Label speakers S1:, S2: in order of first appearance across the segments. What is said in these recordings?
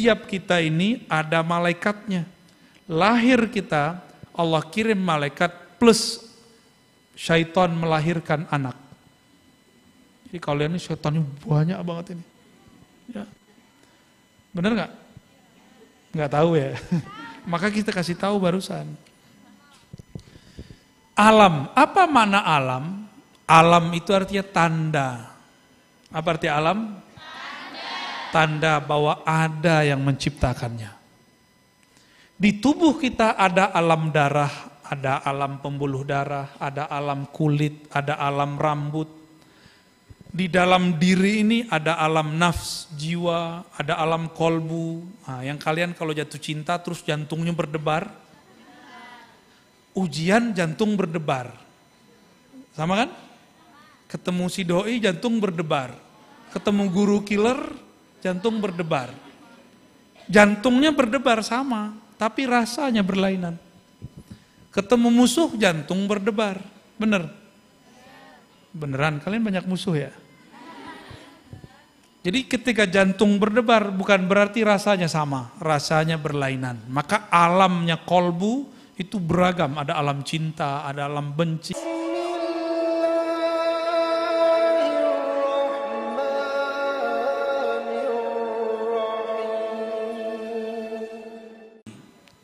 S1: setiap kita ini ada malaikatnya. Lahir kita, Allah kirim malaikat plus syaitan melahirkan anak. Jadi kalian ini syaitannya banyak banget ini. Ya. Bener nggak? Nggak tahu ya. Maka kita kasih tahu barusan. Alam, apa makna alam? Alam itu artinya tanda. Apa arti alam? Tanda bahwa ada yang menciptakannya. Di tubuh kita ada alam darah, ada alam pembuluh darah, ada alam kulit, ada alam rambut. Di dalam diri ini ada alam nafs, jiwa, ada alam kolbu. Nah, yang kalian kalau jatuh cinta terus jantungnya berdebar. Ujian jantung berdebar. Sama kan? Ketemu si doi jantung berdebar. Ketemu guru killer jantung berdebar. Jantungnya berdebar sama, tapi rasanya berlainan. Ketemu musuh jantung berdebar. Bener? Beneran, kalian banyak musuh ya? Jadi ketika jantung berdebar bukan berarti rasanya sama, rasanya berlainan. Maka alamnya kolbu itu beragam, ada alam cinta, ada alam benci.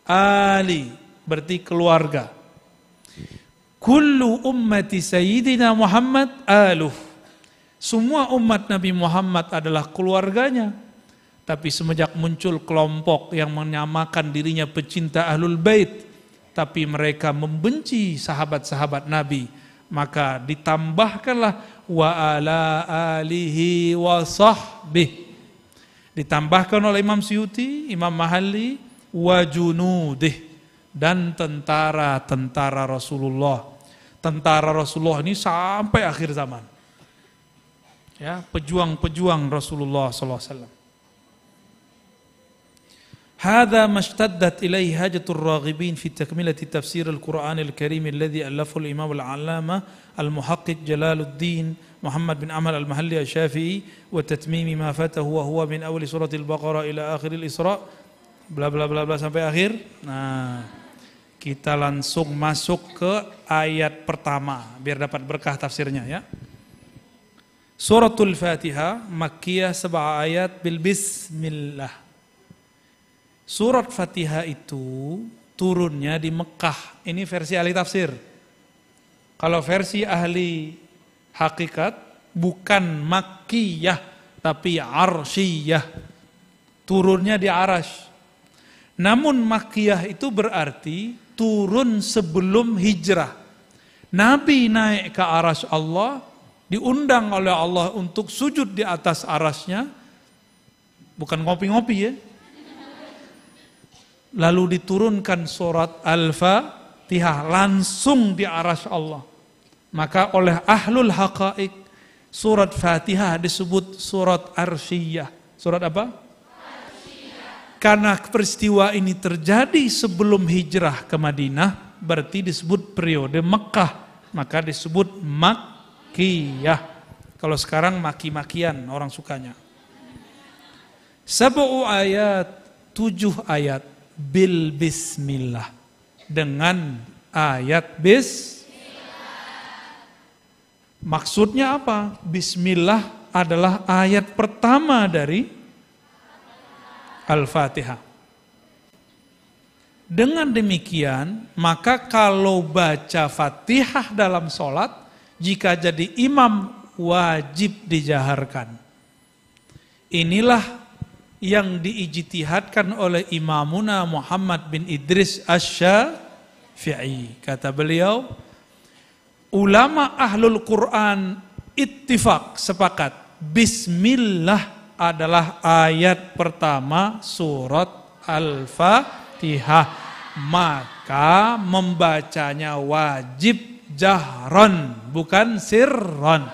S1: Ali berarti keluarga. Kullu ummati sayyidina Muhammad aluh. Semua umat Nabi Muhammad adalah keluarganya. Tapi semenjak muncul kelompok yang menyamakan dirinya pecinta Ahlul Bait, tapi mereka membenci sahabat-sahabat Nabi, maka ditambahkanlah wa ala alihi wa sahbih. Ditambahkan oleh Imam Suyuti, Imam Mahalli, wa junudih, dan tentara-tentara Rasulullah. Tentara Rasulullah ini sampai akhir zaman. Ya, pejuang-pejuang Rasulullah sallallahu alaihi wasallam. Hadza mashtaddat ilaihi hajatur raghibin fi takmilati tafsir al-Qur'an al-Karim alladhi alafahu al-Imam al-'Allamah al-Muhaqqiq Jalaluddin Muhammad bin Ahmad al-Mahalli asy-Syafi'i wa tatmimi ma fatahu wa huwa min awal surah al-Baqarah ila akhir al-Isra, bla bla bla bla sampai akhir. Nah, kita langsung masuk ke ayat pertama biar dapat berkah tafsirnya ya. Suratul Fatihah Makkiyah 7 ayat bil bismillah. Surat Fatihah itu turunnya di Mekah. Ini versi ahli tafsir. Kalau versi ahli hakikat bukan Makkiyah tapi Arsyiyah. Turunnya di Arash. Namun Makkiyah itu berarti turun sebelum hijrah. Nabi naik ke Arash Allah, diundang oleh Allah untuk sujud di atas arasnya, bukan ngopi-ngopi ya. Lalu diturunkan surat Al-Fatihah langsung di arasy Allah. Maka oleh ahlul haqaiq surat Fatihah disebut surat Arsyiyah. Surat apa? Arsyiyah. Karena peristiwa ini terjadi sebelum hijrah ke Madinah, berarti disebut periode Mekah, maka disebut Makkiyah. Kalau sekarang maki-makian orang sukanya. 7 ayat, 7 ayat bil bismillah, dengan ayat maksudnya apa? Bismillah adalah ayat pertama dari Al-Fatihah. Dengan demikian, maka kalau baca Fatihah dalam sholat, jika jadi imam wajib dijaharkan. Inilah yang diijtihadkan oleh Imamuna Muhammad bin Idris Asy-Syafi'i. Kata beliau, ulama ahlul Quran ittifaq, sepakat, bismillah adalah ayat pertama surat Al-Fatihah, maka membacanya wajib jahron, bukan sirron.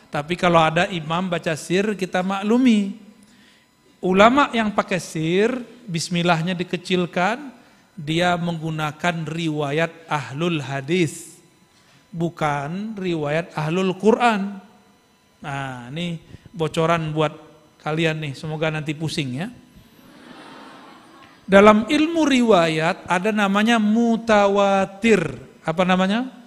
S1: Tapi kalau ada imam baca sir, kita maklumi. Ulama yang pakai sir, bismillahnya dikecilkan, dia menggunakan riwayat ahlul hadis, bukan riwayat ahlul Quran. Nah, ini bocoran buat kalian nih, semoga nanti pusing ya. Dalam ilmu riwayat ada namanya mutawatir. Apa namanya?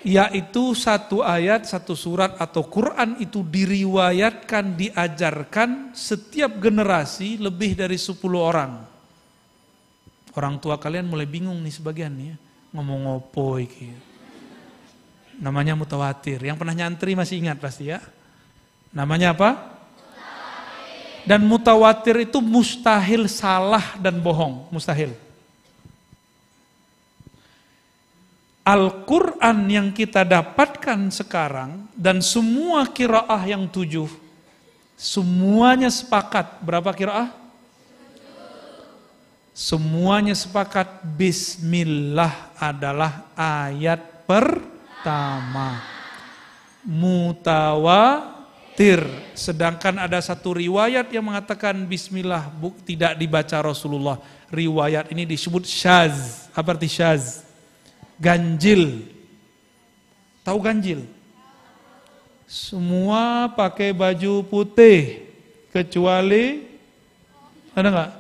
S1: Yaitu satu ayat, satu surat atau Quran itu diriwayatkan, diajarkan setiap generasi lebih dari 10 orang. Orang tua kalian mulai bingung nih sebagian nih ya. Ngomong opo iki. Namanya mutawatir. Yang pernah nyantri masih ingat pasti ya. Namanya apa? Mutawatir. Dan mutawatir itu mustahil salah dan bohong. Mustahil. Al-Quran yang kita dapatkan sekarang dan semua qiraah yang 7 semuanya sepakat. Berapa qiraah? Semuanya sepakat Bismillah adalah ayat pertama. Mutawatir. Sedangkan ada satu riwayat yang mengatakan Bismillah tidak dibaca Rasulullah. Riwayat ini disebut syaz. Apa arti syaz? Ganjil. Tahu ganjil? Semua pakai baju putih kecuali ada nggak?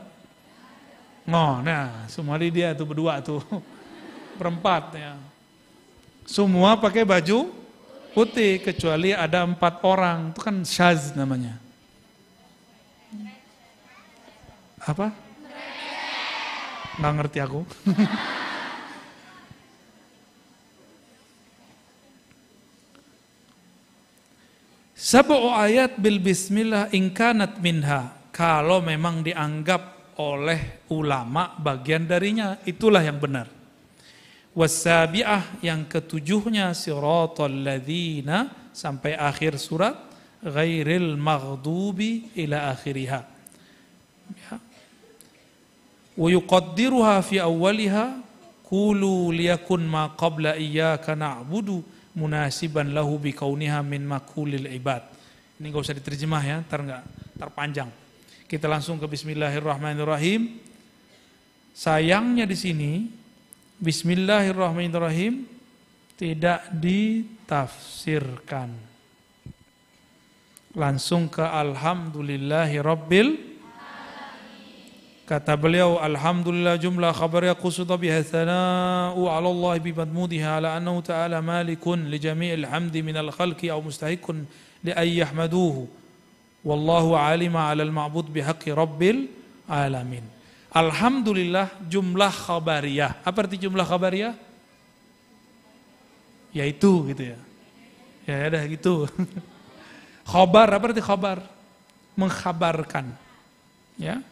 S1: Nah, semua dia tuh berdua tuh berempat ya. Semua pakai baju putih kecuali ada 4 orang. Itu kan syaz namanya. Apa? Nggak ngerti aku. Sab'u ayat bil bismillah in kanat minha. Kalau memang dianggap oleh ulama bagian darinya, itulah yang benar. Wasabi'ah yang ketujuhnya siratal ladzina sampai akhir surat ghairil maghdubi ila akhiriha. Ya. Wa yuqaddiruha fi awwaliha qulu liyakun ma qabla iyyaka na'budu munasiban lahu bikauniha min makulil ibad. Ini gak usah diterjemah ya, terpanjang. Kita langsung ke Bismillahirrahmanirrahim. Sayangnya di sini Bismillahirrahmanirrahim tidak ditafsirkan. Langsung ke Alhamdulillahirabbil. Kata beliau, Alhamdulillah jumlah khabarnya qusuda biha thana'u ala Allah bimadmudiha ala annahu ta'ala malikun li jami'il hamdi minal khalqi aw mustahiqun li ay yahmaduhu. Wallahu alima ala al-ma'bud bihaqqi rabbil alamin. Alhamdulillah jumlah khabariyah. Apa arti jumlah khabariyah? Yaitu gitu ya. Ya udah gitu. Khabar, apa arti khabar? Mengkhabarkan. Ya.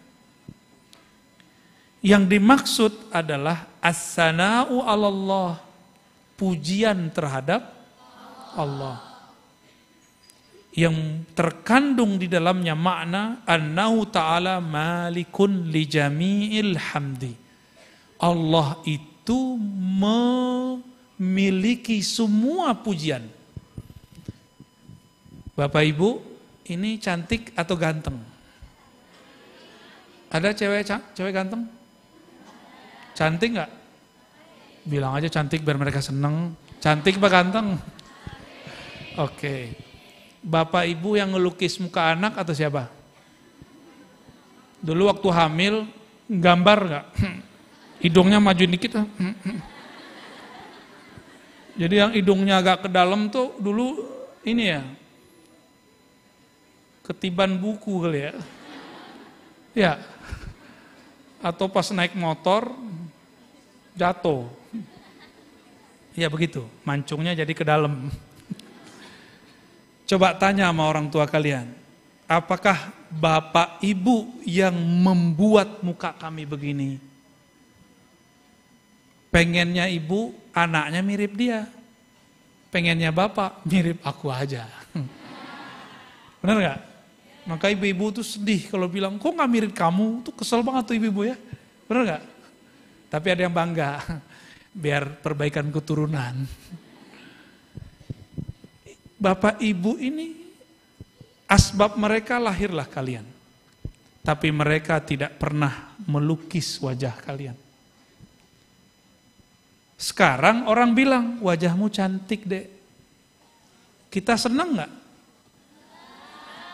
S1: Yang dimaksud adalah as-sana'u 'alallah, pujian terhadap Allah. Yang terkandung di dalamnya makna annahu ta'ala malikun li jami'il hamdi. Allah itu memiliki semua pujian. Bapak Ibu, ini cantik atau ganteng? Ada cewek ganteng? Cantik nggak? Bilang aja cantik biar mereka seneng. Cantik apa ganteng? Oke. Bapak Ibu yang ngelukis muka anak atau siapa? Dulu waktu hamil gambar nggak? Hidungnya maju dikit. Jadi yang hidungnya agak ke dalam tuh dulu ini ya. Ketiban buku kali ya. Ya. Atau pas naik motor jatuh. Ya begitu, mancungnya jadi ke dalam. Coba tanya sama orang tua kalian, apakah bapak ibu yang membuat muka kami begini? Pengennya ibu, anaknya mirip dia. Pengennya bapak, mirip aku aja. Benar gak? Maka ibu-ibu tuh sedih kalau bilang, kok gak mirip kamu? Tuh kesel banget tuh ibu-ibu ya. Benar gak? Tapi ada yang bangga, biar perbaikan keturunan. Bapak ibu ini, asbab mereka lahirlah kalian. Tapi mereka tidak pernah melukis wajah kalian. Sekarang orang bilang, wajahmu cantik dek. Kita senang gak?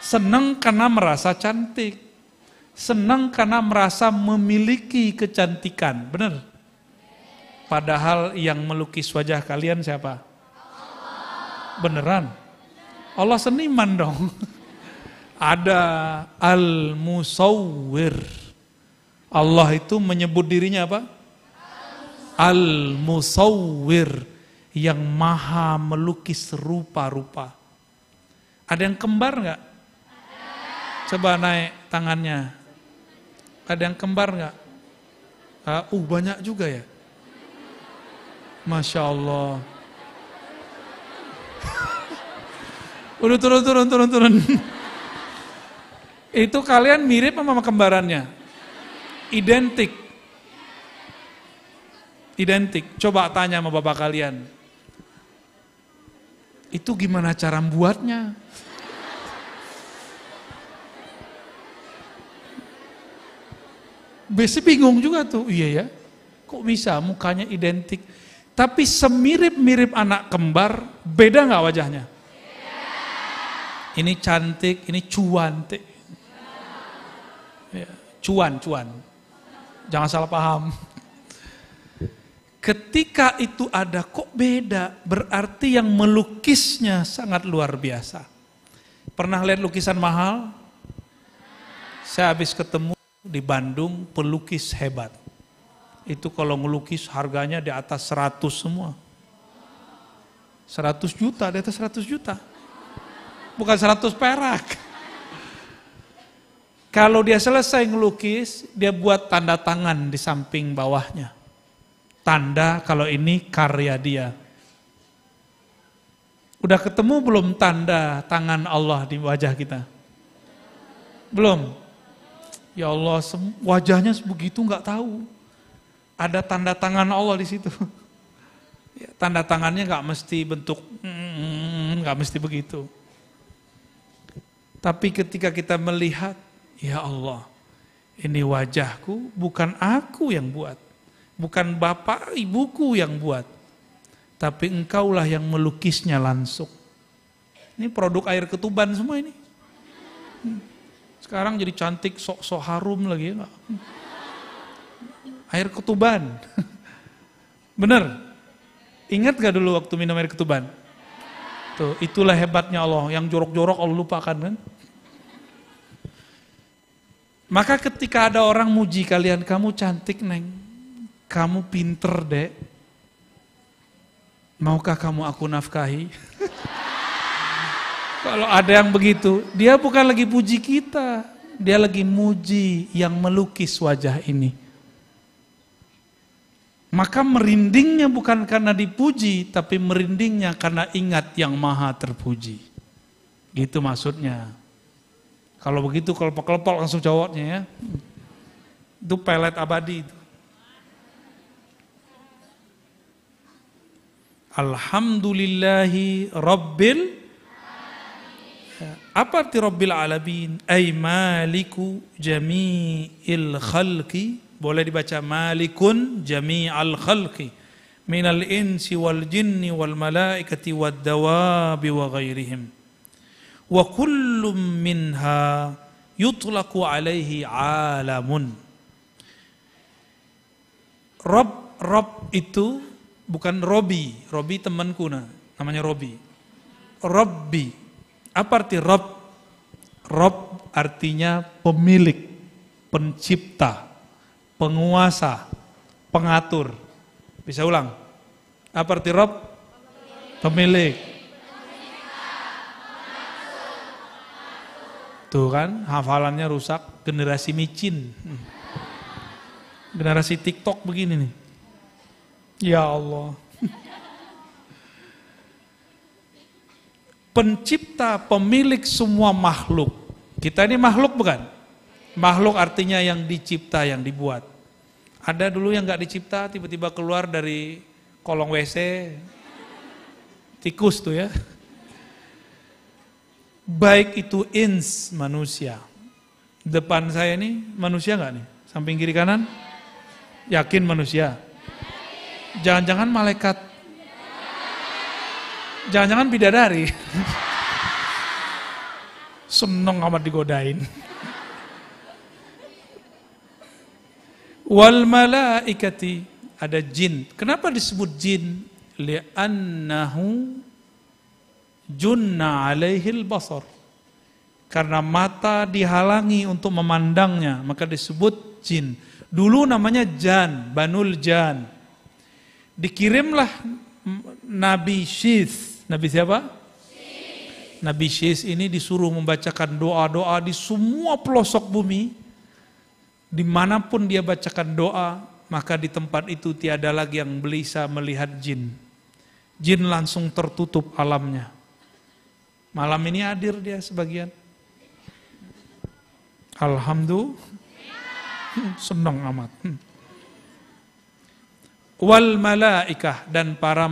S1: Senang karena merasa cantik. Senang karena merasa memiliki kecantikan, benar? Padahal yang melukis wajah kalian siapa? Beneran? Allah seniman dong. Ada Al-Musawwir. Allah itu menyebut dirinya apa? Al-Musawwir, yang maha melukis rupa-rupa. Ada yang kembar nggak? Coba naik tangannya. Ada yang kembar nggak? Banyak juga ya. Masya Allah. Udah turun. Itu kalian mirip sama kembarannya? Identik. Coba tanya sama bapak kalian. Itu gimana cara membuatnya? Biasanya bingung juga tuh. Iya ya. Kok bisa mukanya identik? Tapi semirip-mirip anak kembar, beda nggak wajahnya? Ini cantik, ini cuantik. Ya, cuan. Jangan salah paham. Ketika itu ada, kok beda? Berarti yang melukisnya sangat luar biasa. Pernah lihat lukisan mahal? Saya habis ketemu di Bandung pelukis hebat. Itu kalau ngelukis harganya di atas 100 semua. 100 juta, di atas 100 juta. Bukan 100 perak. Kalau dia selesai ngelukis, dia buat tanda tangan di samping bawahnya. Tanda kalau ini karya dia. Udah ketemu belum tanda tangan Allah di wajah kita? Belum? Ya Allah, wajahnya begitu nggak tahu. Ada tanda tangan Allah di situ. Ya, tanda tangannya nggak mesti bentuk, nggak mesti begitu. Tapi ketika kita melihat, ya Allah, ini wajahku bukan aku yang buat, bukan bapak ibuku yang buat, tapi engkaulah yang melukisnya langsung. Ini produk air ketuban semua ini. Sekarang jadi cantik, sok-sok harum lagi ya. Air ketuban. Bener? Ingat gak dulu waktu minum air ketuban? Tuh, itulah hebatnya Allah. Yang jorok-jorok Allah lupakan kan? Maka ketika ada orang muji kalian, kamu cantik neng, kamu pinter dek, maukah kamu aku nafkahi? Kalau ada yang begitu, dia bukan lagi puji kita, dia lagi muji yang melukis wajah ini. Maka merindingnya bukan karena dipuji, tapi merindingnya karena ingat yang maha terpuji. Gitu maksudnya. Kalau begitu kelepok-kelepok langsung jawabnya ya. Itu pelet abadi itu. Alhamdulillahi Rabbil. Apa arti Rabbil Alamin? Ay maliku jami'il khalqi. Boleh dibaca malikun jami'al khalqi minal insi wal jinni wal malaikati wad dawabi wa ghairihim wa kullum minha yutlaqu alaihi alamun. Rob itu bukan Robi temanku namanya Robi. Robbi, apa arti Rob? Rob artinya pemilik, pencipta, penguasa, pengatur. Bisa ulang? Apa arti Rob? Pemilik. Tuh kan, hafalannya rusak, generasi micin. Generasi TikTok begini nih. Ya Allah. Pencipta, pemilik semua makhluk. Kita ini makhluk bukan? Makhluk artinya yang dicipta, yang dibuat. Ada dulu yang gak dicipta, tiba-tiba keluar dari kolong WC, tikus tuh ya. Baik itu ins, manusia. Depan saya ini manusia gak nih? Samping kiri kanan? Yakin manusia? Jangan-jangan malaikat? Jangan-jangan bidadari? Seneng amat digodain. Wal malaikati, ada jin. Kenapa disebut jin? Li'annahu junna alaihil basar. Karena mata dihalangi untuk memandangnya, maka disebut jin. Dulu namanya Jan, Banul Jan. Dikirimlah Nabi Syith. Nabi siapa? Nabi Syith ini disuruh membacakan doa-doa di semua pelosok bumi. Dimanapun dia bacakan doa, maka di tempat itu tiada lagi yang bisa melihat jin. Jin langsung tertutup alamnya. Malam ini hadir dia sebagian. Alhamdulillah, senang amat. Wal malaikah, dan para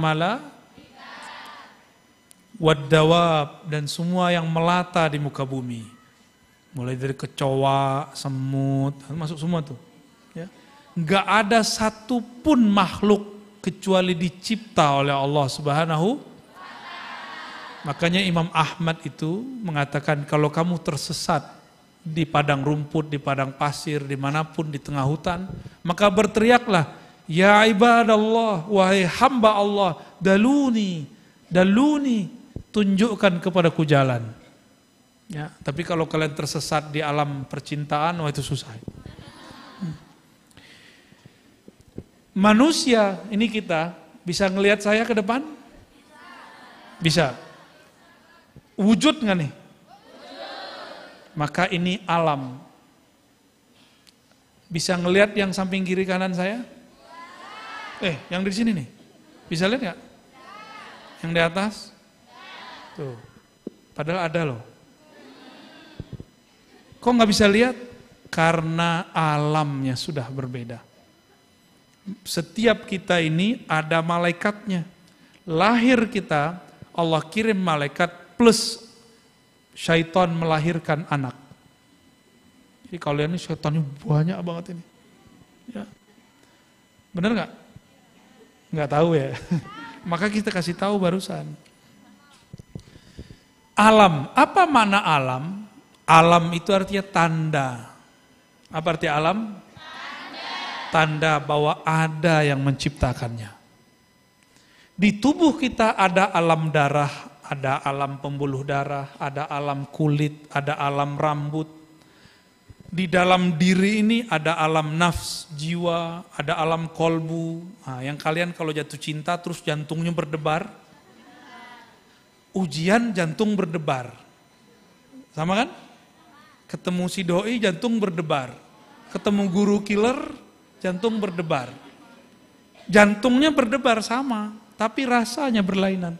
S1: wad dawab, dan semua yang melata di muka bumi. Mulai dari kecoa, semut, masuk semua tuh. Ya. Nggak ada satupun makhluk kecuali dicipta oleh Allah Subhanahu. Makanya Imam Ahmad itu mengatakan, kalau kamu tersesat di padang rumput, di padang pasir, dimanapun, di tengah hutan, maka berteriaklah, ya ibadallah, wahai hamba Allah, daluni, tunjukkan kepadaku jalan. Ya, tapi kalau kalian tersesat di alam percintaan, wah itu susah. Manusia, ini kita, bisa ngelihat saya ke depan? Bisa. Wujud nggak nih? Maka ini alam. Bisa ngelihat yang samping kiri kanan saya? Yang di sini nih. Bisa lihat nggak? Yang di atas? Tuh. Padahal ada loh. Kok nggak bisa lihat? Karena alamnya sudah berbeda. Setiap kita ini ada malaikatnya. Lahir kita, Allah kirim malaikat plus syaitan melahirkan anak. Jadi kalian ini syaitannya banyak banget ini. Ya. Benar nggak? Nggak tahu ya. Maka kita kasih tahu barusan. Alam, apa makna alam? Alam itu artinya tanda. Apa arti alam? Tanda bahwa ada yang menciptakannya. Di tubuh kita ada alam darah, ada alam pembuluh darah, ada alam kulit, ada alam rambut. Di dalam diri ini ada alam nafs, jiwa, ada alam kolbu. Nah, yang kalian kalau jatuh cinta terus jantungnya berdebar. Ujian jantung berdebar. Sama kan? Ketemu si doi jantung berdebar. Ketemu guru killer jantung berdebar. Jantungnya berdebar sama, tapi rasanya berlainan.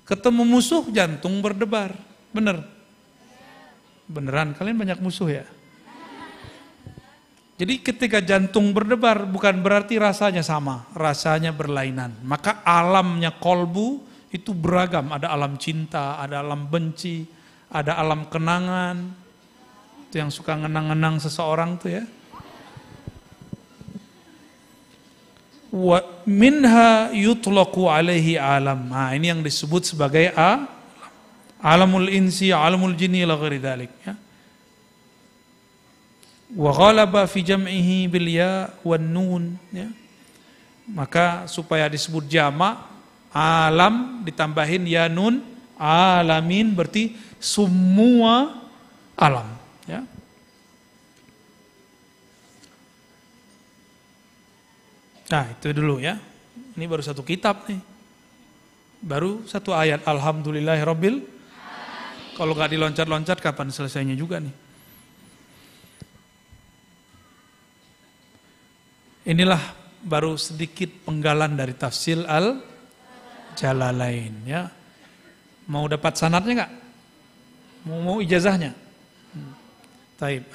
S1: Ketemu musuh jantung berdebar. Bener? Beneran, kalian banyak musuh ya? Jadi ketika jantung berdebar bukan berarti rasanya sama, rasanya berlainan. Maka alamnya kolbu itu beragam, ada alam cinta, ada alam benci, ada alam kenangan. Itu yang suka ngenang-ngenang seseorang tuh ya. Wa minha yutlaqu alaihi alam. Nah, ini yang disebut sebagai alamul insi, alamul jinni ila ghairi dzalik ya. Wa ghalaba fi jam'ihi bil ya wan nun ya. Maka supaya disebut jamak, alam ditambahin ya nun, alamin berarti semua alam ya. Nah itu dulu ya. Ini baru satu kitab nih. Baru satu ayat. Alhamdulillahirabbil. Kalau nggak diloncat-loncat kapan selesainya juga nih. Inilah baru sedikit penggalan dari tafsir Al-Jalalain ya. Mau dapat sanadnya nggak? Mau ijazahnya? Taib,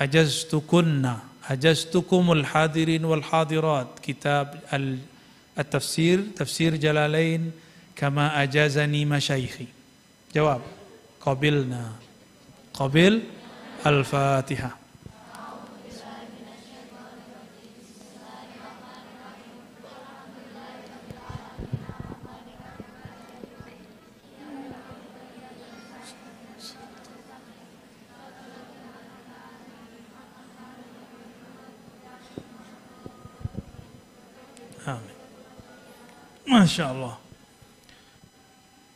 S1: ajaztukumul hadirin wal hadirat, kitab al-tafsir, tafsir Jalalain, kama ajazani masyaikhi. Jawab, qabilna. Qabil al-Fatihah. Amin. Masya Allah.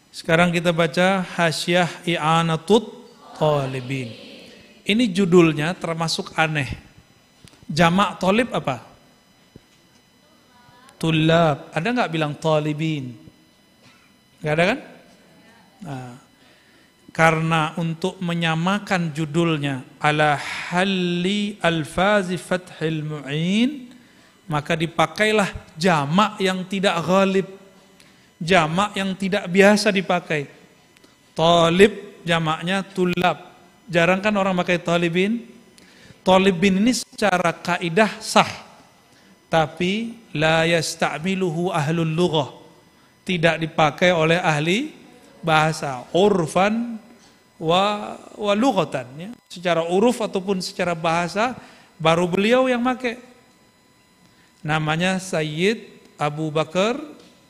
S1: Sekarang kita baca Hasyiah I'anatut Talibin. Ini judulnya termasuk aneh. Jamak talib apa? Tulab. Ada nggak bilang talibin? Nggak ada kan? Nah, karena untuk menyamakan judulnya ala halli alfazi fathil mu'in, maka dipakailah jamak yang tidak ghalib, jamak yang tidak biasa dipakai. Talib jamaknya tulab. Jarang kan orang pakai talibin. Talibin ini secara kaidah sah, tapi la yasta'miluhu ahlul lughah, tidak dipakai oleh ahli bahasa, urfan wa lughatan, ya. Secara uruf ataupun secara bahasa baru beliau yang pakai. Namanya Sayyid Abu Bakar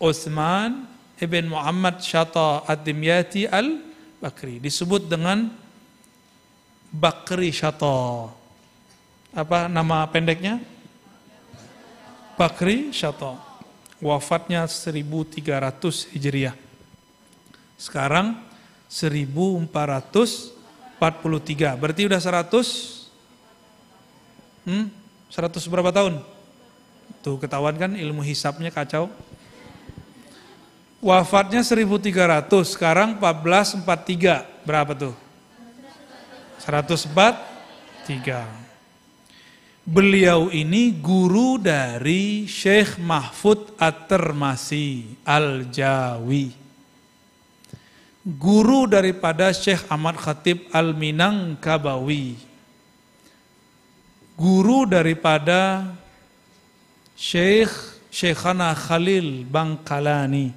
S1: Utsman ibn Muhammad Syata ad-Dimyati al-Bakri, disebut dengan Bakri Syata. Apa nama pendeknya? Bakri Syata. Wafatnya 1300 Hijriah. Sekarang 1443. Berarti udah 100 berapa tahun? Tuh ketahuan kan ilmu hisabnya kacau. Wafatnya 1300, sekarang 1443. Berapa tuh? 143. Beliau ini guru dari Syekh Mahfud At-Tirmasi Al-Jawi. Guru daripada Syekh Ahmad Khatib Al-Minangkabawi. Guru daripada Syekhana Khalil Bangkalani.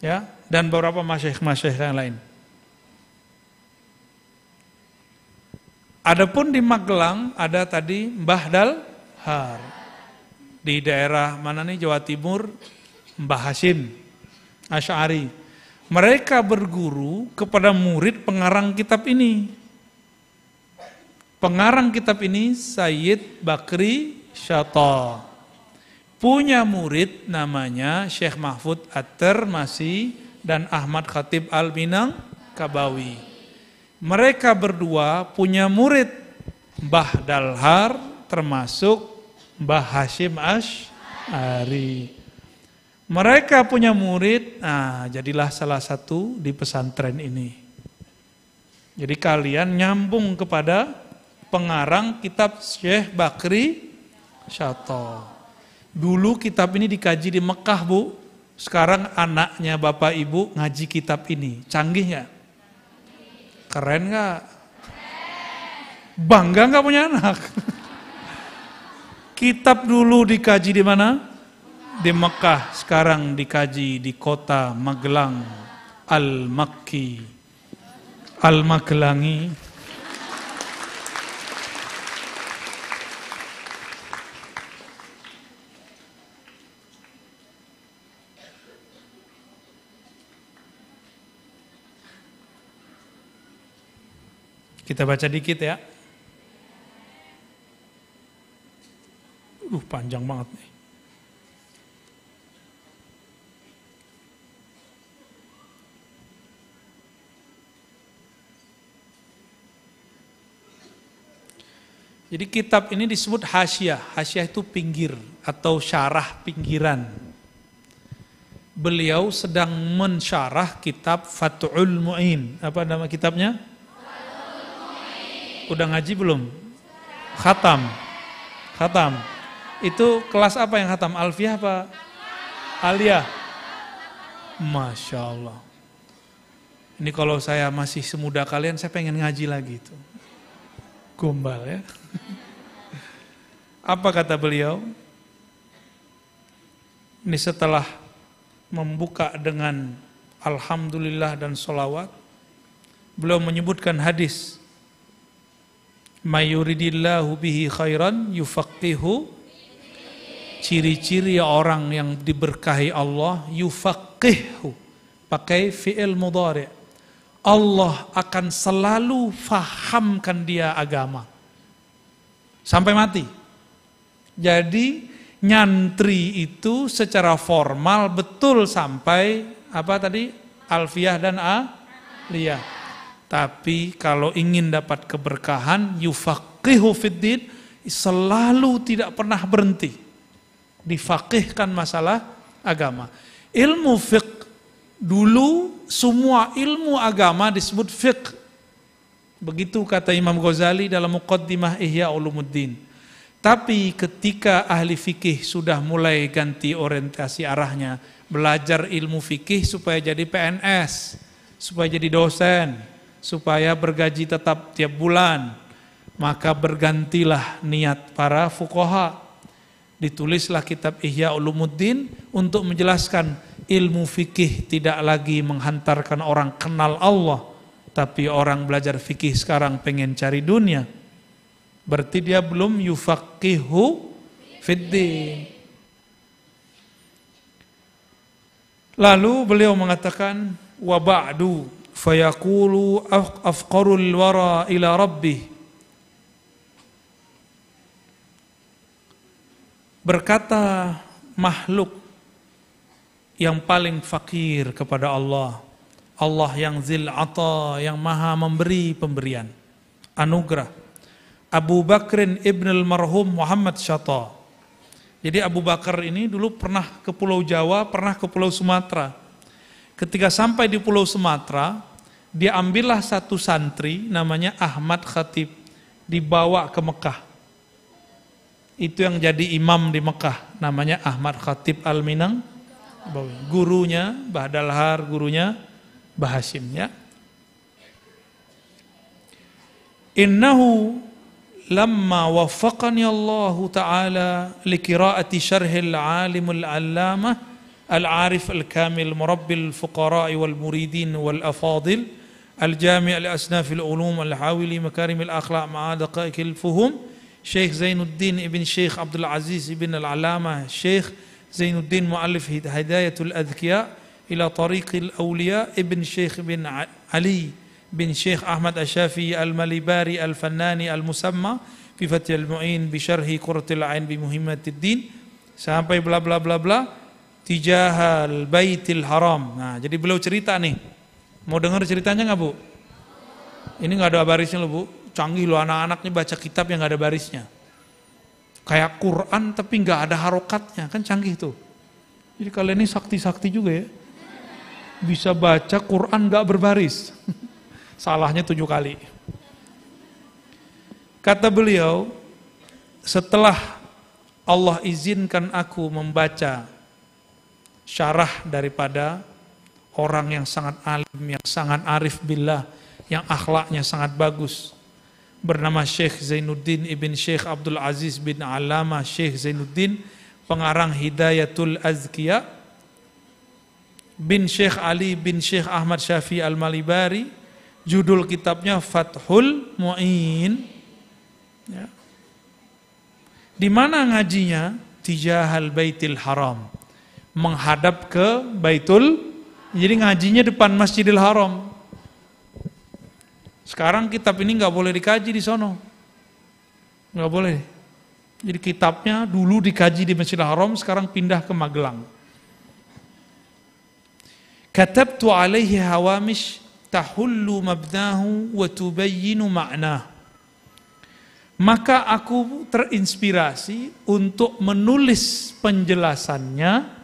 S1: Ya, dan beberapa masyayikh yang lain. Adapun di Magelang ada tadi Mbah Dalhar. Di daerah mana nih, Jawa Timur, Mbah Hashim Asy'ari. Mereka berguru kepada murid pengarang kitab ini. Pengarang kitab ini Sayyid Bakri Syata. Punya murid namanya Syekh Mahfud At-Tirmasi dan Ahmad Khatib Al-Minangkabawi. Mereka berdua punya murid Mbah Dalhar termasuk Mbah Hashim Asy'ari. Mereka punya murid, jadilah salah satu di pesantren ini. Jadi kalian nyambung kepada pengarang kitab Syekh Bakri Syata. Dulu kitab ini dikaji di Mekah, Bu. Sekarang anaknya Bapak Ibu ngaji kitab ini. Canggih nggak? Keren nggak? Bangga nggak punya anak? Kitab dulu dikaji di mana? Di Mekah. Sekarang dikaji di kota Magelang, Al-Makki, Al-Magelangi. Kita baca dikit ya. Panjang banget nih. Jadi kitab ini disebut hasyiah. Hasyiah itu pinggir atau syarah pinggiran. Beliau sedang mensyarah kitab Fathul Mu'in. Apa nama kitabnya? Udah ngaji belum? Khatam. Itu kelas apa yang khatam? Alfiyah apa? Aliyah? Masya Allah. Ini kalau saya masih semuda kalian, saya pengen ngaji lagi itu. Gombal ya. Apa kata beliau? Ini setelah membuka dengan Alhamdulillah dan sholawat, beliau menyebutkan hadis. Mayuridillahu bihi khairan yufaqihu. Ciri-ciri orang yang diberkahi Allah, yufaqihu. Pakai fi'il mudhari'. Allah akan selalu fahamkan dia agama. Sampai mati. Jadi Nyantri itu secara formal betul sampai apa tadi? Alfiyah dan aliyah. Tapi kalau ingin dapat keberkahan, yufaqihu fiddin, selalu tidak pernah berhenti difaqihkan masalah agama. Ilmu fiqh dulu semua ilmu agama disebut fiqh. Begitu kata Imam Ghazali dalam Muqaddimah Ihya Ulumuddin. Tapi ketika ahli fikih sudah mulai ganti orientasi arahnya, belajar ilmu fikih supaya jadi PNS, supaya jadi dosen, supaya bergaji tetap tiap bulan, maka bergantilah niat para fuqaha. Ditulislah kitab Ihya Ulumuddin untuk menjelaskan ilmu fikih tidak lagi menghantarkan orang kenal Allah, tapi orang belajar fikih sekarang pengen cari dunia. Berarti dia belum yufaqihu fiddin. Lalu beliau mengatakan wa ba'du fayaqulu afqarul wara ila rabbih. Berkata makhluk yang paling fakir kepada Allah, Allah yang zil ata, yang maha memberi pemberian, anugerah. Abu Bakrin ibn al-marhum Muhammad Syata. Jadi Abu Bakar ini dulu pernah ke Pulau Jawa, pernah ke Pulau Sumatera. Ketika sampai di Pulau Sumatera, dia ambillah satu santri namanya Ahmad Khatib, dibawa ke Mekah. Itu yang jadi imam di Mekah, namanya Ahmad Khatib Al-Minang. Gurunya Bahdalhar, gurunya Bahasim, ya. Innahu lamma waffaqani Allah Ta'ala liqira'ati syarhil alimul allamah al-arif al-kamil murabbil fuqara'i wal muridin wal afadil al-jami' al-asnafil ulum al-hawili makarimil akhlaq ma'a daqaiqil fuhum Syekh Zainuddin ibn Syekh Abdul Aziz ibn al-Alamah Syekh Zainuddin mu'allif Hidayatul Adhkiya ila tariqil awliya ibn Syekh ibn Ali bin Syekh Ahmad Asy-Syafi'i Al-Malibari Al-Fannani Al-Musamma fi Fathil Mu'in bi syarhi Qurratul Ain bi Muhimmatiddin sampai bla bla bla bla tijahal Baitil Haram. Nah, jadi beliau cerita nih. Mau dengar ceritanya nggak, Bu? Ini nggak ada barisnya loh, Bu. Canggih loh anak-anaknya baca kitab yang nggak ada barisnya. Kayak Quran tapi nggak ada harokatnya, kan canggih tuh. Jadi kalian ini sakti-sakti juga ya. Bisa baca Quran nggak berbaris. Salahnya 7 kali. Kata beliau, setelah Allah izinkan aku membaca syarah daripada orang yang sangat alim, yang sangat arif billah, yang akhlaknya sangat bagus, bernama Syekh Zainuddin ibn Syekh Abdul Aziz bin Alama Syekh Zainuddin, pengarang Hidayatul Azkiya, bin Syekh Ali bin Syekh Ahmad Syafi'i Al-Malibari. Judul kitabnya Fathul Mu'in. Ya. Di mana ngajinya? Tijahal Baitil Haram, menghadap ke Baitul. Jadi ngajinya depan Masjidil Haram. Sekarang kitab ini nggak boleh dikaji di sono, nggak boleh. Jadi kitabnya dulu dikaji di Masjidil Haram, sekarang pindah ke Magelang. Katabtu alaihi hawamish tahullu mabnahu wa tubayyinu ma'nah. Maka aku terinspirasi untuk menulis penjelasannya.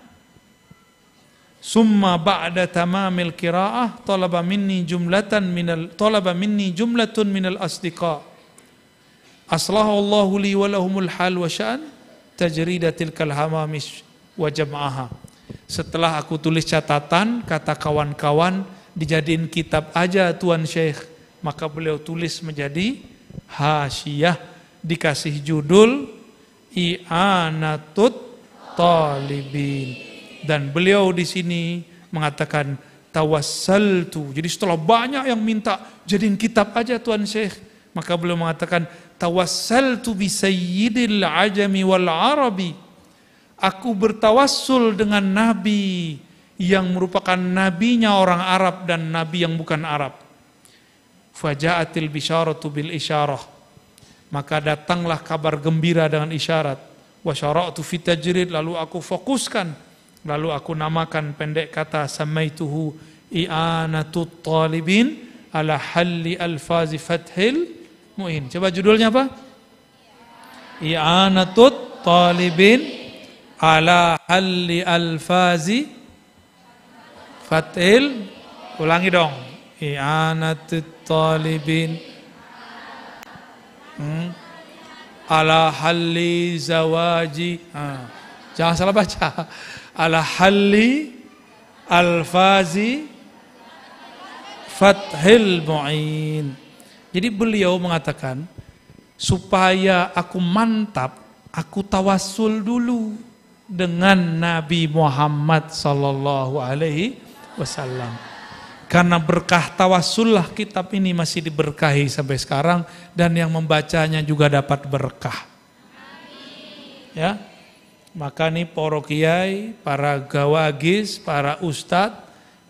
S1: Summa ba'da tamamil qiraah talaba minni jumlatun minal asdiqa. Aslahu Allahu li wa lahumul hal wa sya'an tajridatil kalhamamish wa jam'aha. Setelah aku tulis catatan, kata kawan-kawan, dijadiin kitab aja Tuan Syekh, maka beliau tulis menjadi hasyiyah, dikasih judul I'anatut Talibin, dan beliau di sini mengatakan tawassaltu. Jadi setelah banyak yang minta jadiin kitab aja Tuan Syekh, maka beliau mengatakan tawassaltu bi sayyidil ajami wal arabi, aku bertawassul dengan nabi yang merupakan nabinya orang Arab dan nabi yang bukan Arab. Faja'atil bisyaratu bil isyarah, maka datanglah kabar gembira dengan isyarat. Wa syara'tu fit tajrid, lalu aku fokuskan, lalu aku namakan pendek kata samaituhu i'anatut talibin ala halli alfazi fathil mu'in. Coba judulnya apa? I'anatut talibin ala halli alfazi fathil, ulangi dong. I'anatut talibin ala halli zawaji. Jangan salah baca. Ala halli alfazi fathil mu'in. Jadi beliau mengatakan, supaya aku mantap, aku tawassul dulu dengan Nabi Muhammad sallallahu alaihi wasallam. Karena berkah tawassullah kitab ini masih diberkahi sampai sekarang, dan yang membacanya juga dapat berkah. Ya, maka nih para kiai, para gawagis, para ustadz,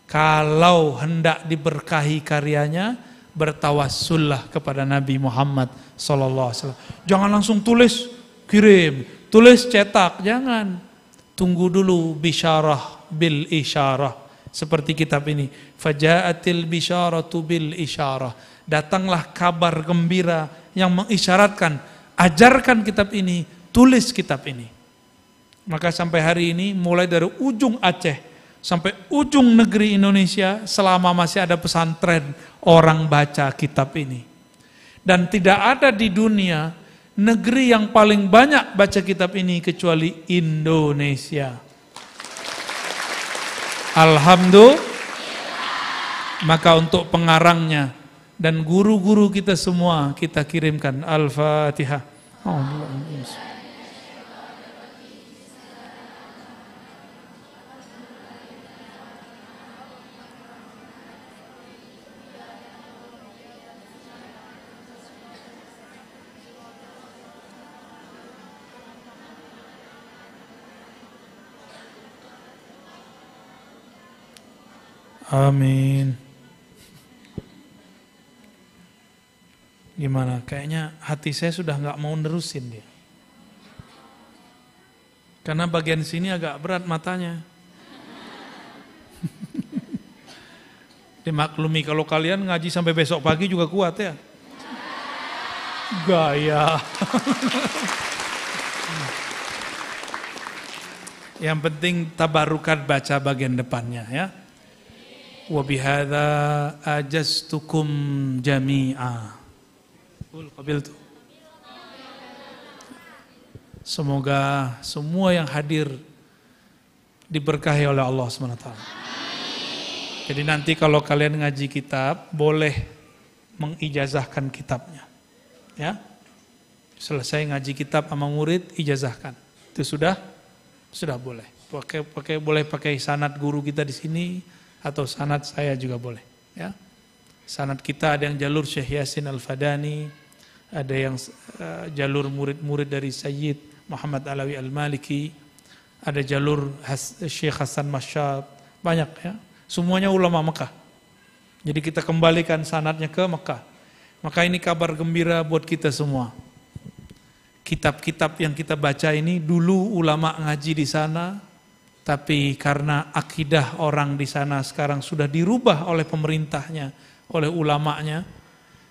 S1: kalau hendak diberkahi karyanya, bertawassullah kepada Nabi Muhammad sallallahu alaihi wasallam. Jangan langsung tulis kirim, tulis cetak, jangan. Tunggu dulu bisyarah bil isyarah. Seperti kitab ini, faja'atil bisyaratu bil isyarah. Datanglah kabar gembira yang mengisyaratkan, ajarkan kitab ini, tulis kitab ini. Maka sampai hari ini, mulai dari ujung Aceh sampai ujung negeri Indonesia, selama masih ada pesantren, orang baca kitab ini. Dan tidak ada di dunia negeri yang paling banyak baca kitab ini kecuali Indonesia. Alhamdulillah. Maka untuk pengarangnya dan guru-guru kita semua kita kirimkan Al-Fatihah. Amin. Gimana? Kayaknya hati saya sudah nggak mau nerusin dia. Karena bagian sini agak berat matanya. Dimaklumi kalau kalian ngaji sampai besok pagi juga kuat ya. Gaya. Yang penting tabarukan baca bagian depannya ya. Wa bihadza ajaztukum jami'a. Qabiltu. Semoga semua yang hadir diberkahi oleh Allah SWT. Jadi nanti kalau kalian ngaji kitab, boleh mengijazahkan kitabnya. Ya. Selesai ngaji kitab sama murid, ijazahkan. Itu sudah boleh. Boleh pakai sanad guru kita di sini, atau sanad saya juga boleh, ya. Sanad kita ada yang jalur Syekh Yasin Al-Fadani, ada yang jalur murid-murid dari Sayyid Muhammad Alawi Al-Maliki, ada jalur Syekh Hasan Masyad, banyak ya. Semuanya ulama Mekah. Jadi kita kembalikan sanadnya ke Mekah. Maka ini kabar gembira buat kita semua. Kitab-kitab yang kita baca ini dulu ulama ngaji di sana, tapi karena akidah orang di sana sekarang sudah dirubah oleh pemerintahnya, oleh ulamanya,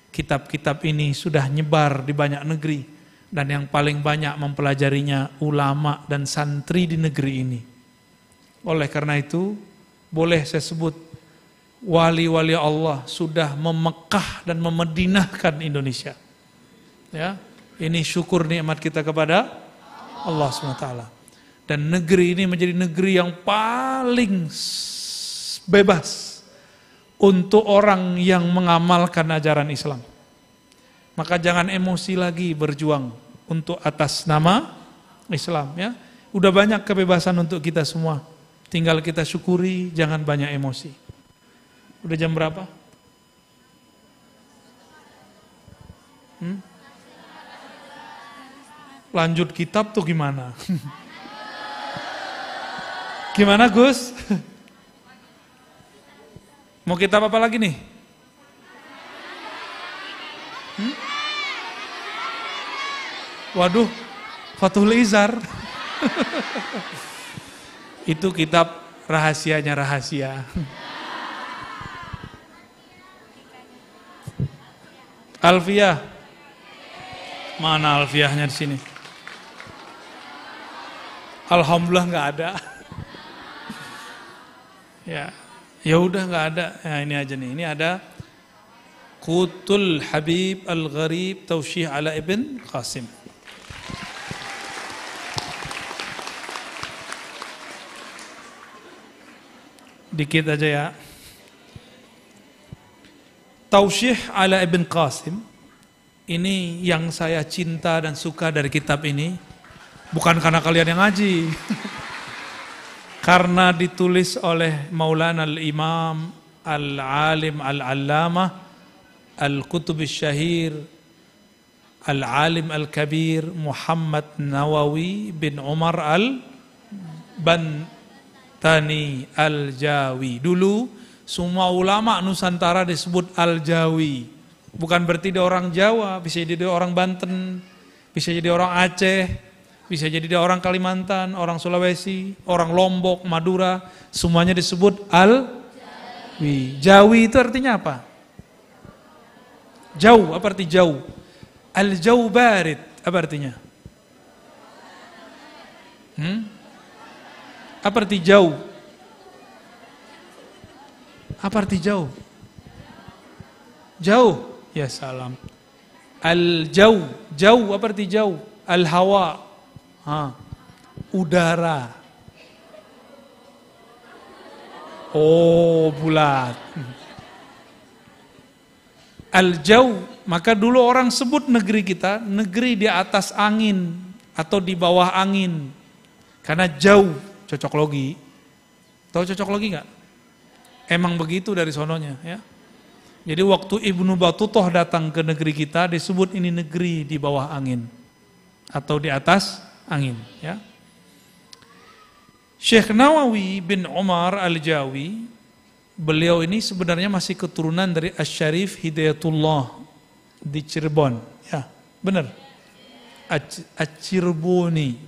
S1: kitab-kitab ini sudah nyebar di banyak negeri, dan yang paling banyak mempelajarinya ulama dan santri di negeri ini. Oleh karena itu, boleh saya sebut, wali-wali Allah sudah memekah dan memedinahkan Indonesia. Ya, ini syukur nikmat kita kepada Allah SWT. Dan negeri ini menjadi negeri yang paling bebas untuk orang yang mengamalkan ajaran Islam. Maka jangan emosi lagi berjuang untuk atas nama Islam ya. Udah banyak kebebasan untuk kita semua. Tinggal kita syukuri, jangan banyak emosi. Udah jam berapa? Lanjut kitab tuh gimana? Gimana Gus? Mau kitab apa lagi nih? Waduh, Fathul Izar. Itu kitab rahasianya rahasia. Alfiyah. Mana alfiyahnya di sini? Alhamdulillah nggak ada. Ya udah nggak ada. Ya ini aja nih. Ini ada Qutul Habib Al-Gharib Tausyih ala Ibn Qasim. Dikit aja ya. Tausyih ala Ibn Qasim. Ini yang saya cinta dan suka dari kitab ini. Bukan karena kalian yang ngaji. Karena ditulis oleh Maulana Al-Imam Al-Alim Al-Allamah Al-Qutub Syahir Al-Alim Al-Kabir Muhammad Nawawi bin Umar Al-Bantani Al-Jawi. Dulu semua ulama Nusantara disebut Al-Jawi. Bukan berarti dia orang Jawa, bisa jadi dia orang Banten, bisa jadi orang Aceh, bisa jadi dia orang Kalimantan, orang Sulawesi, orang Lombok, Madura, semuanya disebut Al-Jawi. Jawi itu artinya apa? Jauh, apa arti jauh? Al-Jauh Barid, apa artinya? Apa arti jauh? Apa arti jauh? Jauh, ya salam. Al-Jauh, jauh, apa arti jauh? Al-Hawa, udara. Oh, bulat. Al-Jauh, maka dulu orang sebut negeri kita, negeri di atas angin atau di bawah angin. Karena jauh, cocok logi. Tahu cocok logi nggak? Emang begitu dari sononya, ya. Jadi waktu Ibnu Battutah datang ke negeri kita, disebut ini negeri di bawah angin atau di atas angin, ya. Syekh Nawawi bin Umar Al-Jawi, beliau ini sebenarnya masih keturunan dari Asy-Syarif Hidayatullah di Cirebon, ya, benar. Cireboni.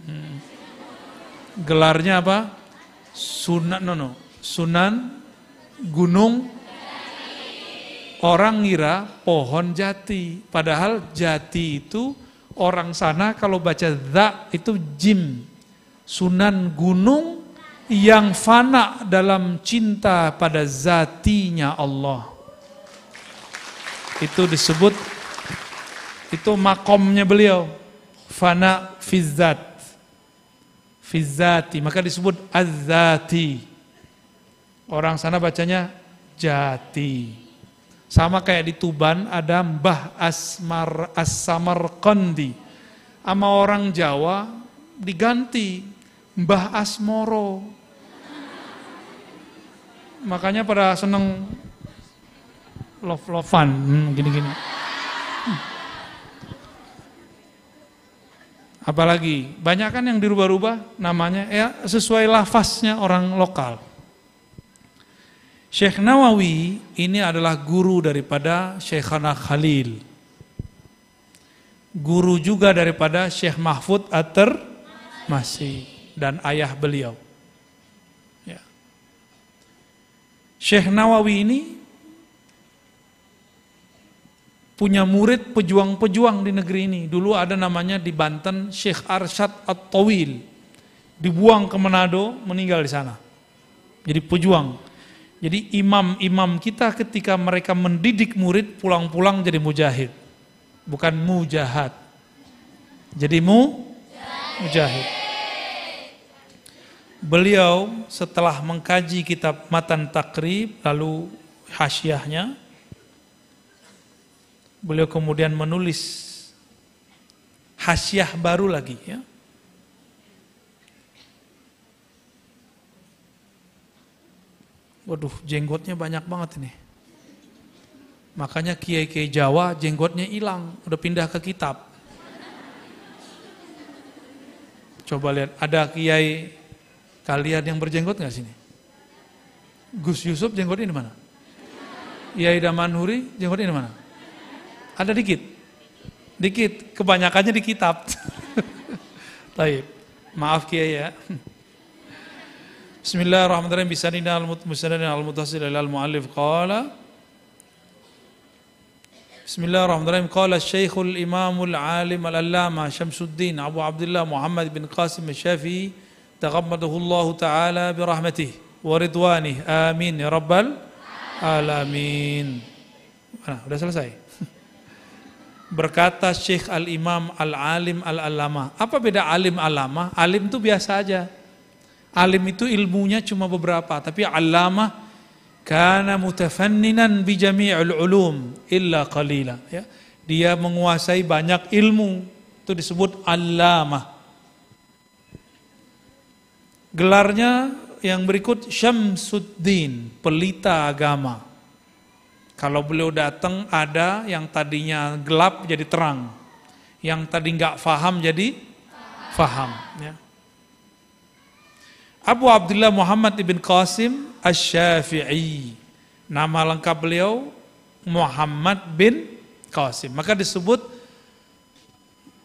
S1: Gelarnya apa? Sunan Gunung. Orang ngira pohon jati, padahal jati itu orang sana kalau baca za itu jim. Sunan Gunung yang fana dalam cinta pada zatinya Allah. Itu disebut, itu makomnya beliau, fana fizzat, fizzati, maka disebut az-zati. Orang sana bacanya jati. Sama kayak di Tuban ada Mbah As-Samarqandi. Sama orang Jawa diganti Mbah Asmoro. Makanya pada seneng love-lovean, gini-gini. Apalagi banyak kan yang dirubah-rubah namanya, ya sesuai lafaznya orang lokal. Syekh Nawawi ini adalah guru daripada Syekhana Khalil. Guru juga daripada Syekh Mahfud At-Tirmidzi dan ayah beliau. Ya. Syekh Nawawi ini punya murid pejuang-pejuang di negeri ini. Dulu ada namanya di Banten Syekh Arsyad At-Tawil. Dibuang ke Manado, meninggal di sana. Jadi pejuang. Jadi imam-imam kita ketika mereka mendidik murid pulang-pulang jadi mujahid. Bukan mujahad. Jadi mujahid. Beliau setelah mengkaji kitab Matan Takrib lalu hasyiahnya, beliau kemudian menulis hasyiah baru lagi, ya. Waduh, jenggotnya banyak banget ini. Makanya kiai-kiai Jawa jenggotnya hilang, udah pindah ke kitab. Coba lihat, ada kiai kalian yang berjenggot nggak sini? Gus Yusuf jenggotnya di mana? Yai Damanhuri jenggotnya di mana? Ada dikit, kebanyakannya di kitab. Baik. Maaf Kiai ya. Bismillahirrahmanirrahim. Bisanina al-mutasilina al-mutasil al-muallif qala. Bismillahirrahmanirrahim. Qala Syekhul Imamul Alim Al-Allama Syamsuddin Abu Abdullah Muhammad bin Qasim Asy-Syafi'i taqabbadahu Allah taala bi rahmatihi wa ridwanihi. Amin ya rabbal alamin. Udah selesai. Berkata Syekh Al-Imam Al-Alim Al-Allama. Apa beda alim alama? Alim itu biasa aja. Alim itu ilmunya cuma beberapa, tapi allamah kana mutafanninan bi jami'il ulum illa qalila, ya. Dia menguasai banyak ilmu, itu disebut allamah. Gelarnya yang berikut Syamsuddin, pelita agama. Kalau beliau datang ada yang tadinya gelap jadi terang, yang tadi nggak faham jadi faham. Ya. Abu Abdullah Muhammad ibn Qasim Asy-Syafi'i. Nama lengkap beliau Muhammad bin Qasim. Maka disebut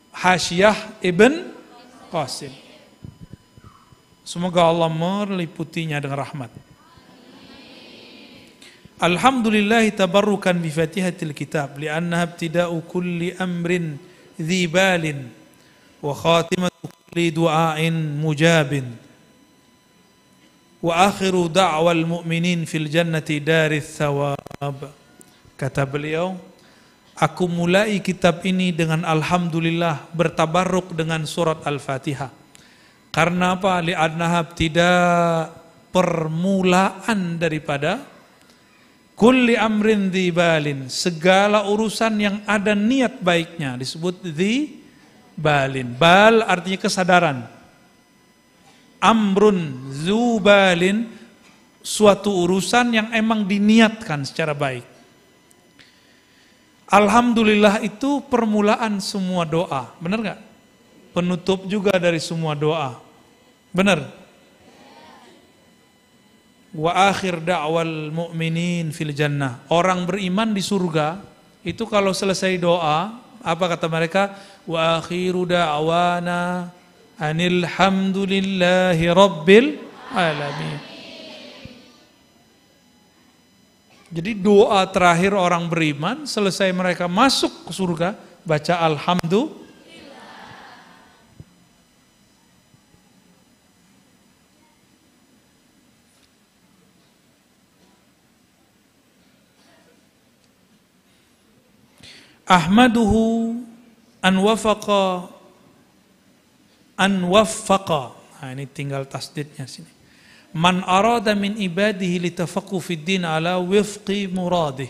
S1: Hasyiyah ibn Qasim. Semoga Allah meliputinya dengan rahmat. Alhamdulillah tabarrukan bi Fatihatil Kitab li'annaha ibtida'u kulli amrin dhi balin wa khatimatu kulli du'ain mujabin wa akhiru da'wal mu'minin fil jannati darith thawab. Kata beliau, aku mulai kitab ini dengan alhamdulillah, bertabarruk dengan surat Al-Fatihah. Karena apa? Li'annaha ibtida', permulaan daripada kulli amrin dzibalin, segala urusan yang ada niat baiknya disebut dzibalin. Bal artinya kesadaran. Amrun zubalin, suatu urusan yang emang diniatkan secara baik. Alhamdulillah itu permulaan semua doa, benar nggak? Penutup juga dari semua doa, benar? Wa akhir da'wal mu'minin fil jannah. Orang beriman di surga itu kalau selesai doa, apa kata mereka? Wa akhiru da'wana anil hamdulillahi rabbil alamin. Jadi doa terakhir orang beriman selesai mereka masuk ke surga, baca alhamdulillah. Ahmaduhu an waffaqa. Nah, ini tinggal tasdidnya sini. Man arada min ibadihi litafaqu fid din ala wifqi muradih.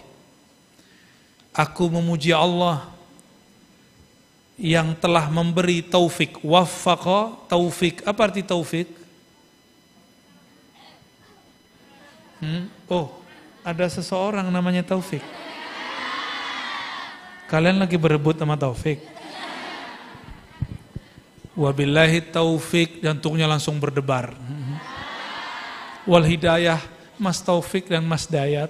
S1: Aku memuji Allah yang telah memberi taufik. Waffaqa, taufik. Apa arti taufik? Oh, ada seseorang namanya Taufik. Kalian lagi berebut sama Taufik. Wabillahi taufik, jantungnya langsung berdebar. Wal hidayah, Mas Taufik dan Mas Dayat.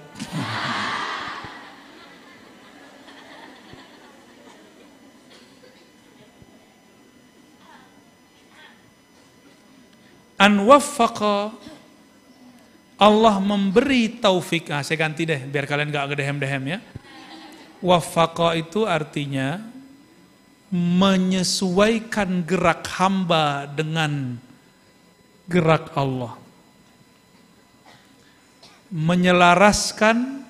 S1: An waffaqa, Allah memberi taufik. Nah, saya ganti deh biar kalian gak gedehem-dehem ya. Waffaqa itu artinya menyesuaikan gerak hamba dengan gerak Allah. Menyelaraskan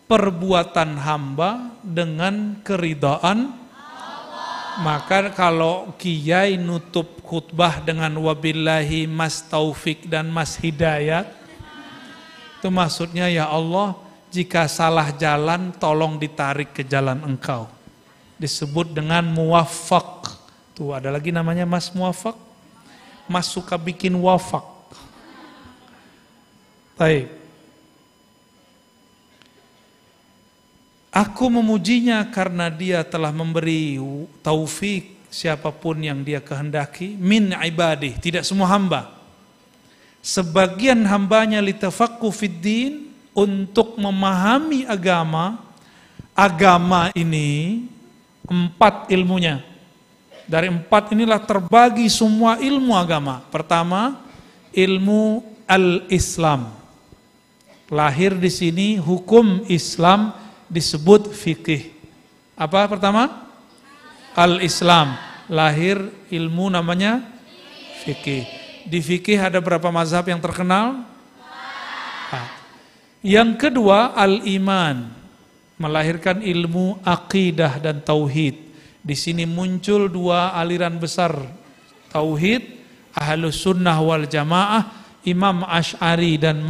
S1: perbuatan hamba dengan keridhaan Allah. Maka kalau kiai nutup khutbah dengan wabillahi mas taufik dan mas hidayat, itu maksudnya ya Allah, jika salah jalan tolong ditarik ke jalan Engkau. Disebut dengan muwaffaq. Tuh ada lagi namanya Mas Muwaffaq. Mas suka bikin wafak. Baik. Aku memujinya karena dia telah memberi taufik siapapun yang dia kehendaki min ibadih, tidak semua hamba. Sebagian hambanya litafaqu fid din, untuk memahami agama. Agama ini 4 ilmunya. Dari 4 inilah terbagi semua ilmu agama. Pertama, ilmu al-Islam. Lahir di sini hukum Islam disebut fikih. Apa pertama? Al-Islam. Lahir ilmu namanya fikih. Di fikih ada berapa mazhab yang terkenal? Yang kedua, al-iman. Melahirkan ilmu akidah dan tauhid. Di sini muncul 2 aliran besar tauhid, Ahlus Sunnah wal Jamaah, Imam Asy'ari dan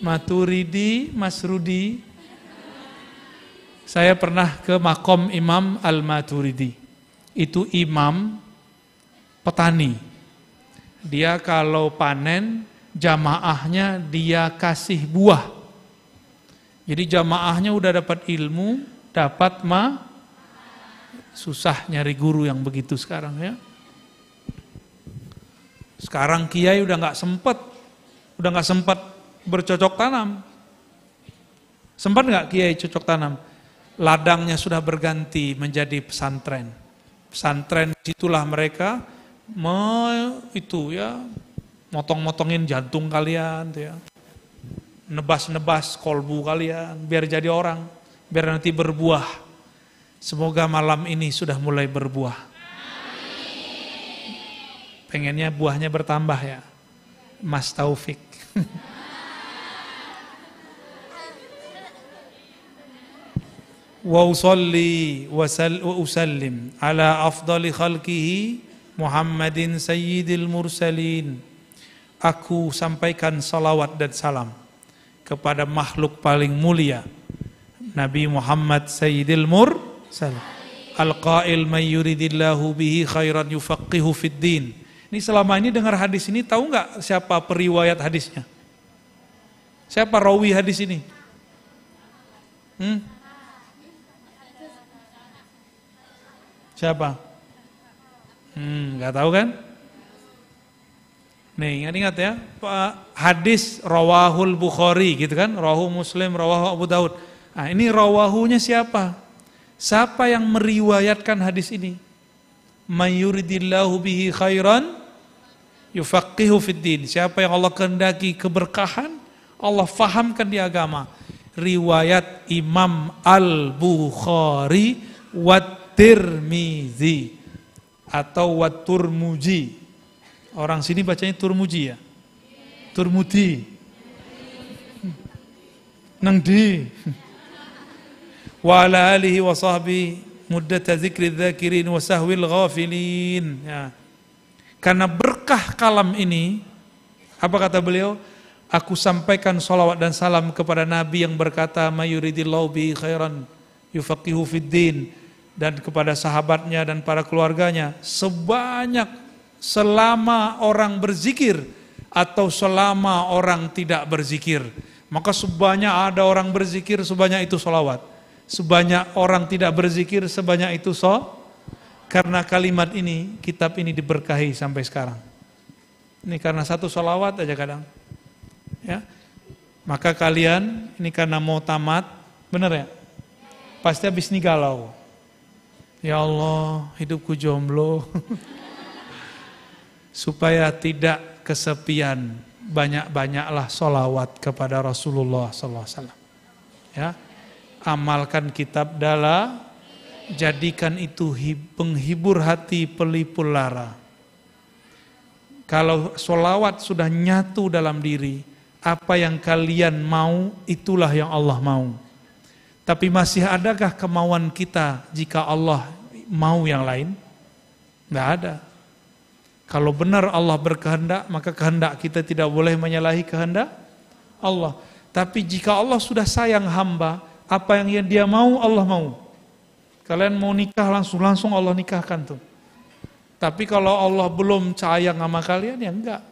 S1: Maturidi, Masrudi. Saya pernah ke makom Imam Al-Maturidi. Itu imam petani. Dia kalau panen, jamaahnya dia kasih buah. Jadi jamaahnya udah dapat ilmu, dapat susah nyari guru yang begitu sekarang ya. Sekarang kiai udah nggak sempat bercocok tanam. Sempat nggak kiai cocok tanam? Ladangnya sudah berganti menjadi pesantren. Pesantren situlah mereka motong-motongin jantung kalian, tuh ya. Nebas-nebas kolbu kalian, biar jadi orang, biar nanti berbuah. Semoga malam ini sudah mulai berbuah. Pengennya buahnya bertambah ya, Mas Taufik. Wa usalli wa usallim ala afdali khalqihi Muhammadin sayyidil mursalin. Aku sampaikan salawat dan salam kepada makhluk paling mulia, Nabi Muhammad Sayyidil Mursalin. Al-qail may yuridillahu bihi khairan yufaqihu fid din. Ini selama ini dengar hadis ini, tahu nggak siapa periwayat hadisnya? Siapa rawi hadis ini? Siapa? Nggak tahu kan? Nih, ingat ya, hadis rawahul Bukhari gitu kan, rawahu Muslim, rawahu Abu Daud. Nah, ini rawahunya siapa? Siapa yang meriwayatkan hadis ini? May yuridillahu bihi khairan yufaqihu fid din. Siapa yang Allah kehendaki keberkahan, Allah fahamkan di agama. Riwayat Imam Al-Bukhari wat Tirmizi atau wat Turmuji. Orang sini bacanya Turmuji ya? Turmudi. Nang di. Wa ala alihi wa sahbihi muddata zikri dzakirin wa sahwil ghafilin. Ya. Karena berkah kalam ini, apa kata beliau? Aku sampaikan salawat dan salam kepada Nabi yang berkata, mayuridillahu bi khairan yufaqihu fid din, dan kepada sahabatnya dan para keluarganya, selama orang berzikir atau selama orang tidak berzikir. Maka sebanyak ada orang berzikir, sebanyak itu sholawat. Sebanyak orang tidak berzikir, sebanyak itu Karena kalimat ini, kitab ini diberkahi sampai sekarang. Ini karena satu sholawat aja kadang. Ya. Maka kalian, ini karena mau tamat, benar ya? Pasti habis ini galau. Ya Allah, hidupku jomblo. Supaya tidak kesepian, banyak-banyaklah sholawat kepada Rasulullah SAW. Ya, amalkan kitab Dala, jadikan itu penghibur hati pelipur lara. Kalau sholawat sudah nyatu dalam diri, apa yang kalian mau, itulah yang Allah mau. Tapi masih adakah kemauan kita jika Allah mau yang lain? Tidak ada. Kalau benar Allah berkehendak, maka kehendak kita tidak boleh menyalahi kehendak Allah. Tapi jika Allah sudah sayang hamba, apa yang dia mau, Allah mau. Kalian mau nikah langsung Allah nikahkan tuh. Tapi kalau Allah belum sayang sama kalian, ya enggak.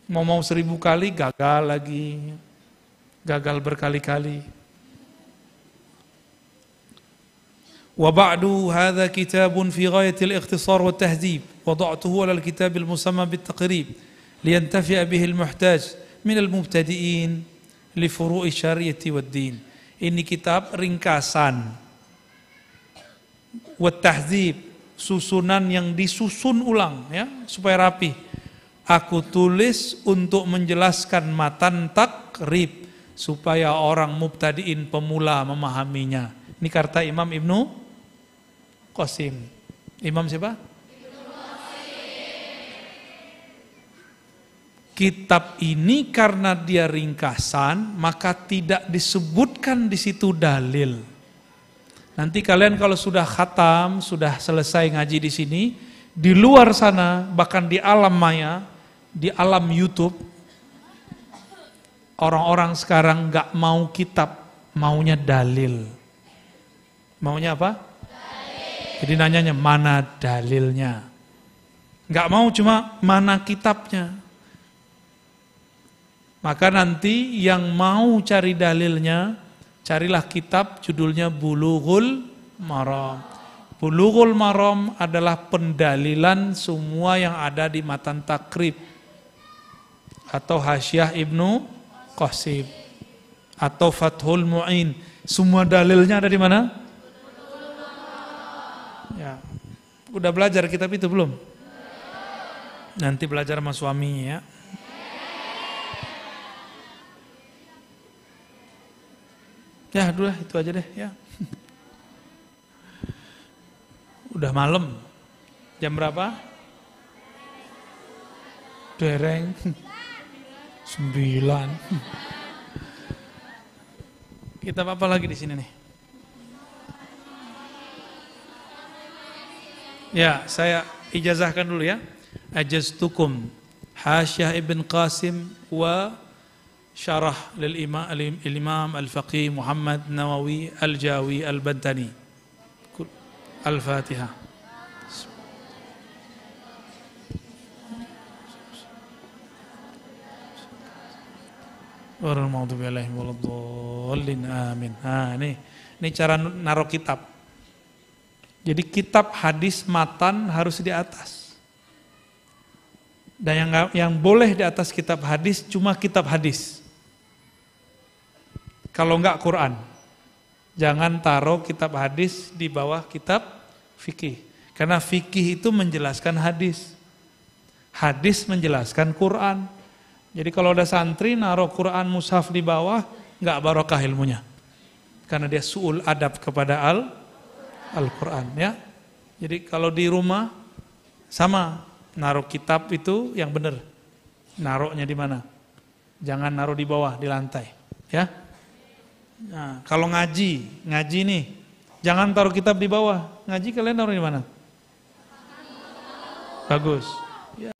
S1: Mau 1000 kali, gagal lagi. Gagal berkali-kali. وبعد هذا كتاب في غاية الاختصار والتهذيب وضعته على الكتاب المسمى بالتقريب لينتفع به المحتاج من المبتدئين لفروع الشريعة والدين. Ini kitab ringkasan wa tahdzib, susunan yang disusun ulang ya supaya rapi. Aku tulis untuk menjelaskan matan takrib supaya orang mubtadiin pemula memahaminya. Ini kata Imam Ibnu Qasim. Imam siapa? Kitab ini karena dia ringkasan, maka tidak disebutkan di situ dalil. Nanti kalian kalau sudah khatam, sudah selesai ngaji di sini, di luar sana, bahkan di alam maya, di alam YouTube, orang-orang sekarang nggak mau kitab, maunya dalil. Maunya apa? Dalil. Jadi nanyanya mana dalilnya? Nggak mau cuma mana kitabnya. Maka nanti yang mau cari dalilnya, carilah kitab judulnya Bulughul Maram. Bulughul Maram adalah pendalilan semua yang ada di matan takrib atau Hasyiah Ibnu Qasim atau Fathul Mu'in. Semua dalilnya ada di mana? Ya. Udah belajar kitab itu belum? Nanti belajar sama suaminya ya. Ya udah itu aja deh ya. Udah malam. Jam berapa? Dereng 9. Kita apa lagi di sini nih? Ya, saya ijazahkan dulu ya. Ajaztukum Hasyiah Ibn Qasim wa syarah lil Imam Al-Faqih Muhammad Nawawi Al-Jawi Al-Bantani. Al-Fatihah. Warahmatullahi wabarakatuh. Amin. Nah, ini cara naruh kitab. Jadi kitab hadis matan harus di atas. Dan yang boleh di atas kitab hadis cuma kitab hadis. Kalau enggak Quran. Jangan taruh kitab hadis di bawah kitab fikih. Karena fikih itu menjelaskan hadis. Hadis menjelaskan Quran. Jadi kalau ada santri naruh Quran mushaf di bawah, enggak barokah ilmunya. Karena dia su'ul adab kepada Al-Quran ya. Jadi kalau di rumah sama naruh kitab itu yang benar. Naruhnya di mana? Jangan naruh di bawah, di lantai ya. Nah, kalau ngaji nih, jangan taruh kitab di bawah. Ngaji kalian taruh di mana? Bagus. Ya.